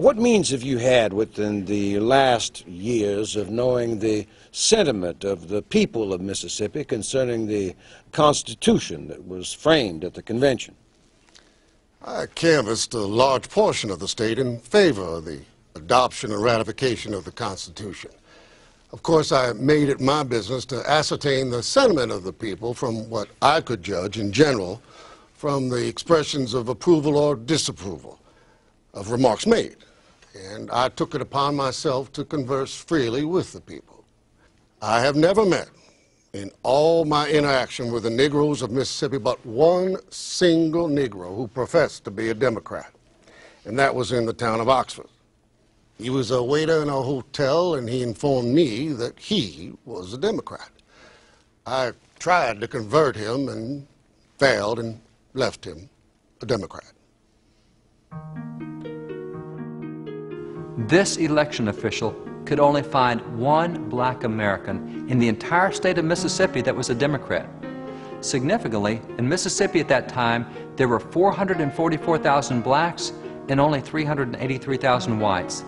What means have you had within the last years of knowing the sentiment of the people of Mississippi concerning the Constitution that was framed at the convention? I canvassed a large portion of the state in favor of the adoption and ratification of the Constitution. Of course, I made it my business to ascertain the sentiment of the people from what I could judge in general from the expressions of approval or disapproval of remarks made. And I took it upon myself to converse freely with the people. I have never met in all my interaction with the Negroes of Mississippi but one single Negro who professed to be a Democrat, and that was in the town of Oxford. He was a waiter in a hotel, and he informed me that he was a Democrat. I tried to convert him and failed and left him a Democrat. This election official could only find one black American in the entire state of Mississippi that was a Democrat. Significantly, in Mississippi at that time, there were 444,000 blacks and only 383,000 whites.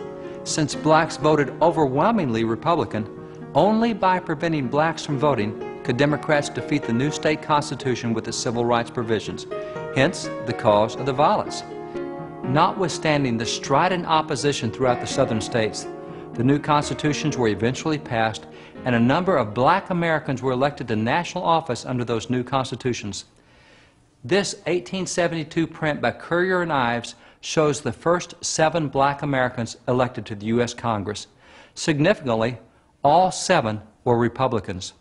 Since blacks voted overwhelmingly Republican, only by preventing blacks from voting could Democrats defeat the new state constitution with its civil rights provisions, hence the cause of the violence. Notwithstanding the strident opposition throughout the southern states, the new constitutions were eventually passed, and a number of black Americans were elected to national office under those new constitutions. This 1872 print by Currier and Ives shows the first 7 black Americans elected to the U.S. Congress. Significantly, all 7 were Republicans.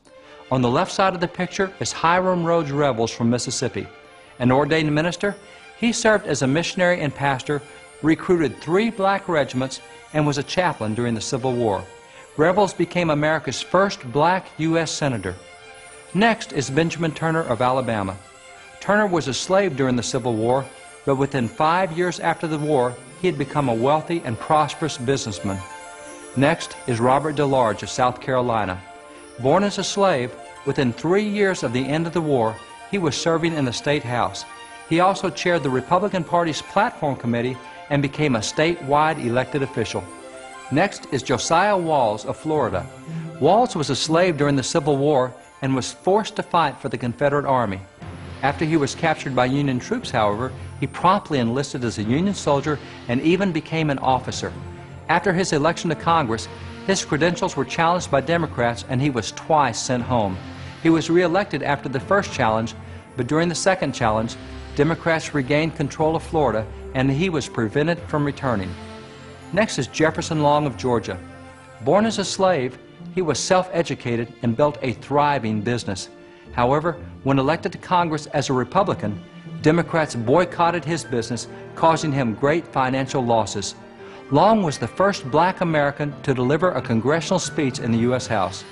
On the left side of the picture is Hiram Rhodes Revels from Mississippi. An ordained minister, he served as a missionary and pastor, recruited 3 black regiments, and was a chaplain during the Civil War. Revels became America's first black U.S. Senator. Next is Benjamin Turner of Alabama. Turner was a slave during the Civil War, but within 5 years after the war, he had become a wealthy and prosperous businessman. Next is Robert DeLarge of South Carolina. Born as a slave, within 3 years of the end of the war, he was serving in the State House. He also chaired the Republican Party's platform committee and became a statewide elected official. Next is Josiah Walls of Florida. Walls was a slave during the Civil War and was forced to fight for the Confederate Army. After he was captured by Union troops, however, he promptly enlisted as a Union soldier and even became an officer. After his election to Congress, his credentials were challenged by Democrats and he was twice sent home. He was re-elected after the first challenge, but during the second challenge, Democrats regained control of Florida and he was prevented from returning. Next is Jefferson Long of Georgia. Born as a slave, he was self-educated and built a thriving business. However, when elected to Congress as a Republican, Democrats boycotted his business, causing him great financial losses. Long was the first black American to deliver a congressional speech in the U.S. House.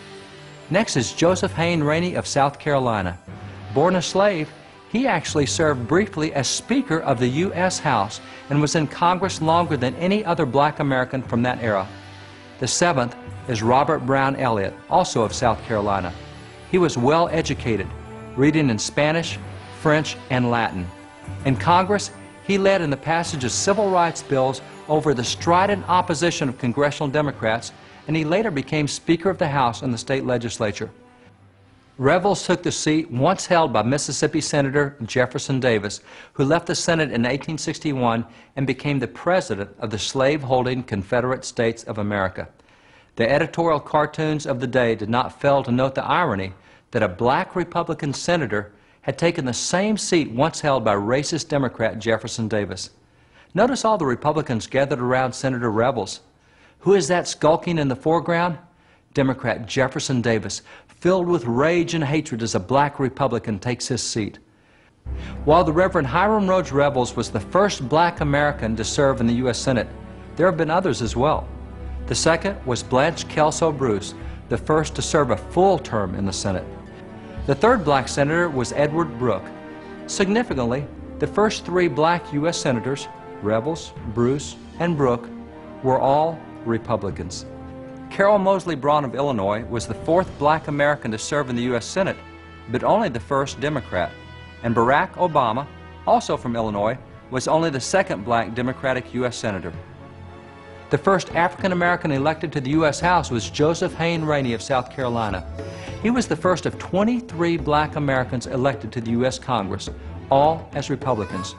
Next is Joseph Hayne Rainey of South Carolina. Born a slave, he actually served briefly as Speaker of the U.S. House and was in Congress longer than any other black American from that era. The 7th is Robert Brown Elliott, also of South Carolina. He was well educated, reading in Spanish, French, and Latin. In Congress, he led in the passage of civil rights bills over the strident opposition of congressional Democrats, and he later became Speaker of the House in the state legislature. Revels took the seat once held by Mississippi Senator Jefferson Davis, who left the Senate in 1861 and became the president of the slave-holding Confederate States of America. The editorial cartoons of the day did not fail to note the irony that a black Republican senator had taken the same seat once held by racist Democrat Jefferson Davis. Notice all the Republicans gathered around Senator Revels. Who is that skulking in the foreground? Democrat Jefferson Davis, filled with rage and hatred as a black Republican takes his seat. While the Reverend Hiram Rhodes Revels was the first black American to serve in the U.S. Senate, there have been others as well. The second was Blanche Kelso Bruce, the first to serve a full term in the Senate. The third black senator was Edward Brooke. Significantly, the first 3 black U.S. senators, Revels, Bruce, and Brooke, were all Republicans. Carol Moseley Braun of Illinois was the 4th black American to serve in the U.S. Senate, but only the first Democrat. And Barack Obama, also from Illinois, was only the 2nd black Democratic U.S. Senator. The first African American elected to the U.S. House was Joseph Hayne Rainey of South Carolina. He was the first of 23 black Americans elected to the U.S. Congress, all as Republicans.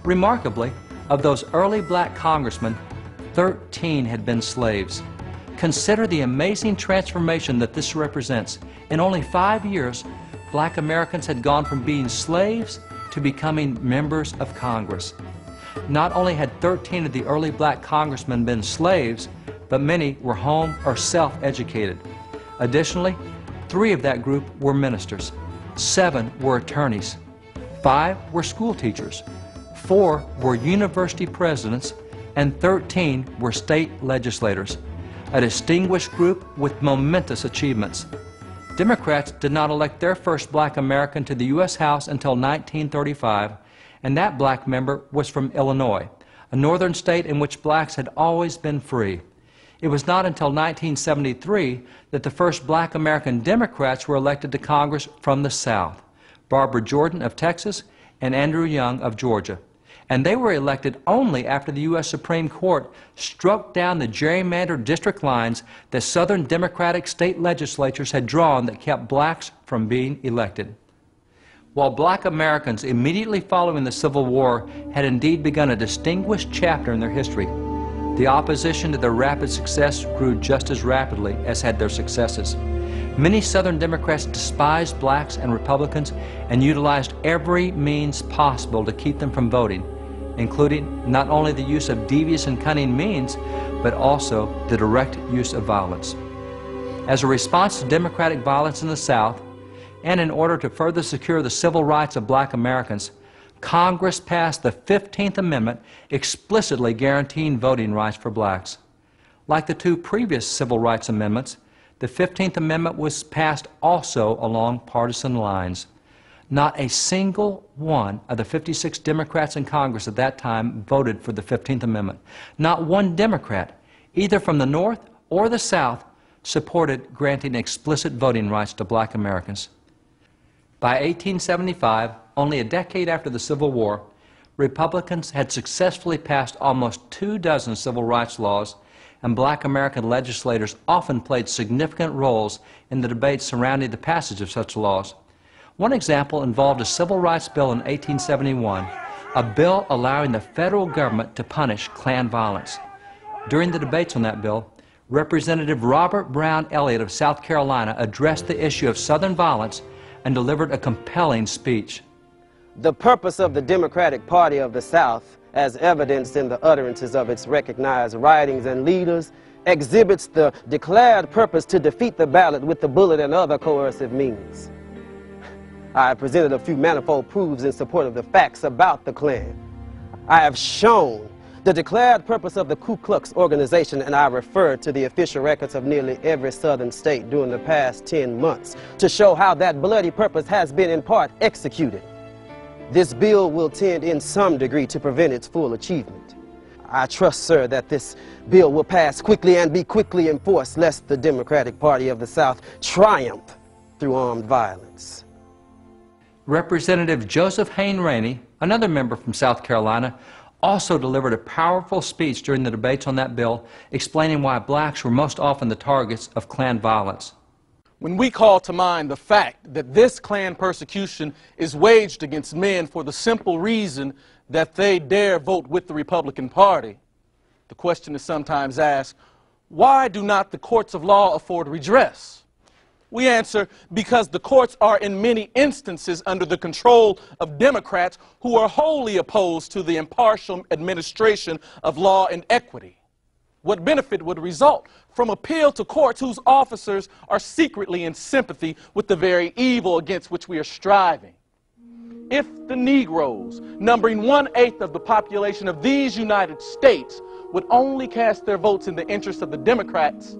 Remarkably, of those early black congressmen, 13 had been slaves. Consider the amazing transformation that this represents. In only 5 years, black Americans had gone from being slaves to becoming members of Congress. Not only had 13 of the early black congressmen been slaves, but many were home or self-educated. Additionally, 3 of that group were ministers, 7 were attorneys, 5 were school teachers, 4 were university presidents, and 13 were state legislators. A distinguished group with momentous achievements. Democrats did not elect their first black American to the U.S. House until 1935, and that black member was from Illinois, a northern state in which blacks had always been free. It was not until 1973 that the first black American Democrats were elected to Congress from the South, Barbara Jordan of Texas and Andrew Young of Georgia. And they were elected only after the U.S. Supreme Court struck down the gerrymandered district lines that Southern Democratic state legislatures had drawn that kept blacks from being elected. While black Americans immediately following the Civil War had indeed begun a distinguished chapter in their history, the opposition to their rapid success grew just as rapidly as had their successes. Many Southern Democrats despised blacks and Republicans and utilized every means possible to keep them from voting, including not only the use of devious and cunning means, but also the direct use of violence. As a response to Democratic violence in the South, and in order to further secure the civil rights of black Americans, Congress passed the 15th Amendment explicitly guaranteeing voting rights for blacks. Like the 2 previous civil rights amendments, the 15th Amendment was passed also along partisan lines. Not a single one of the 56 Democrats in Congress at that time voted for the 15th Amendment. Not one Democrat, either from the North or the South, supported granting explicit voting rights to black Americans. By 1875, only a decade after the Civil War, Republicans had successfully passed almost 24 civil rights laws, and black American legislators often played significant roles in the debates surrounding the passage of such laws. One example involved a civil rights bill in 1871, a bill allowing the federal government to punish Klan violence. During the debates on that bill, Representative Robert Brown Elliott of South Carolina addressed the issue of Southern violence and delivered a compelling speech. The purpose of the Democratic Party of the South, as evidenced in the utterances of its recognized writings and leaders, exhibits the declared purpose to defeat the ballot with the bullet and other coercive means. I have presented a few manifold proofs in support of the facts about the Klan. I have shown the declared purpose of the Ku Klux organization, and I referred to the official records of nearly every southern state during the past 10 months to show how that bloody purpose has been in part executed. This bill will tend in some degree to prevent its full achievement. I trust, sir, that this bill will pass quickly and be quickly enforced, lest the Democratic Party of the South triumph through armed violence. Representative Joseph Hayne Rainey, another member from South Carolina, also delivered a powerful speech during the debates on that bill, explaining why blacks were most often the targets of Klan violence. When we call to mind the fact that this Klan persecution is waged against men for the simple reason that they dare vote with the Republican Party, the question is sometimes asked, why do not the courts of law afford redress? We answer, because the courts are in many instances under the control of Democrats who are wholly opposed to the impartial administration of law and equity. What benefit would result from appeal to courts whose officers are secretly in sympathy with the very evil against which we are striving? If the Negroes, numbering 1/8 of the population of these United States, would only cast their votes in the interest of the Democrats,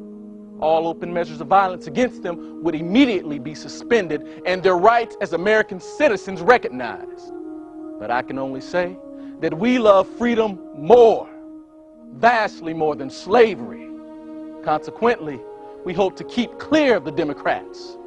all open measures of violence against them would immediately be suspended and their rights as American citizens recognized. But I can only say that we love freedom more, vastly more than slavery. Consequently, we hope to keep clear of the Democrats.